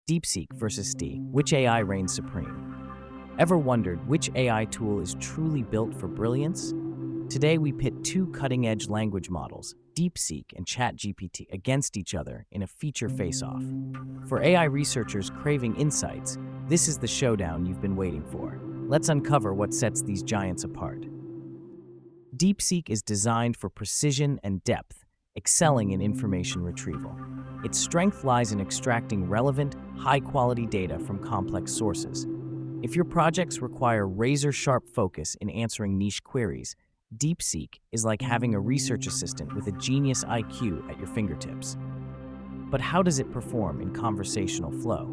DeepSeek versus which AI reigns supreme? Ever wondered which AI tool is truly built for brilliance? Today we pit two cutting-edge language models, DeepSeek and ChatGPT, against each other in a feature face-off. For AI researchers craving insights, this is the showdown you've been waiting for. Let's uncover what sets these giants apart. DeepSeek is designed for precision and depth, excelling in information retrieval. Its strength lies in extracting relevant, high-quality data from complex sources. If your projects require razor-sharp focus in answering niche queries, DeepSeek is like having a research assistant with a genius IQ at your fingertips. But how does it perform in conversational flow?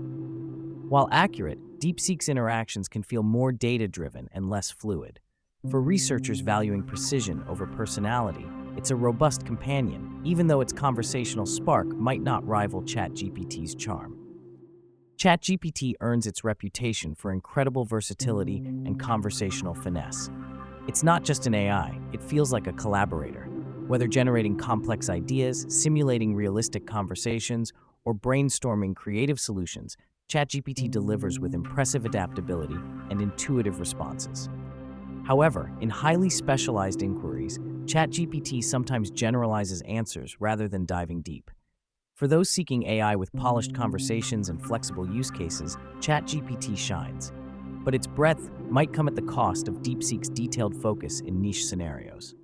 While accurate, DeepSeek's interactions can feel more data-driven and less fluid. For researchers valuing precision over personality, it's a robust companion, even though its conversational spark might not rival ChatGPT's charm. ChatGPT earns its reputation for incredible versatility and conversational finesse. It's not just an AI, it feels like a collaborator. Whether generating complex ideas, simulating realistic conversations, or brainstorming creative solutions, ChatGPT delivers with impressive adaptability and intuitive responses. However, in highly specialized inquiries, ChatGPT sometimes generalizes answers rather than diving deep. For those seeking AI with polished conversations and flexible use cases, ChatGPT shines. But its breadth might come at the cost of DeepSeek's detailed focus in niche scenarios.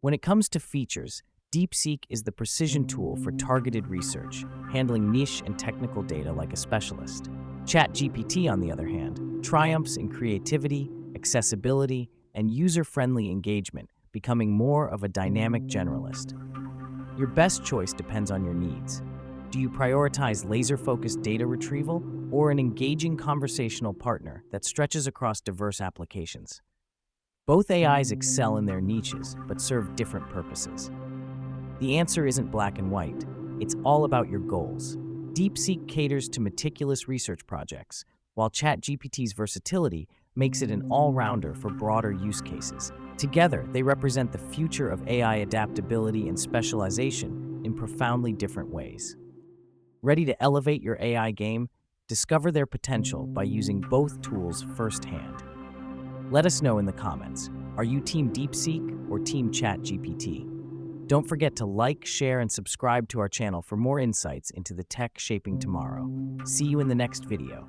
When it comes to features, DeepSeek is the precision tool for targeted research, handling niche and technical data like a specialist. ChatGPT, on the other hand, triumphs in creativity, accessibility, and user-friendly engagement, becoming more of a dynamic generalist. Your best choice depends on your needs. Do you prioritize laser-focused data retrieval or an engaging conversational partner that stretches across diverse applications? Both AIs excel in their niches, but serve different purposes. The answer isn't black and white. It's all about your goals. DeepSeek caters to meticulous research projects, while ChatGPT's versatility makes it an all-rounder for broader use cases. Together, they represent the future of AI adaptability and specialization in profoundly different ways. Ready to elevate your AI game? Discover their potential by using both tools firsthand. Let us know in the comments. Are you Team DeepSeek or Team ChatGPT? Don't forget to like, share, and subscribe to our channel for more insights into the tech shaping tomorrow. See you in the next video.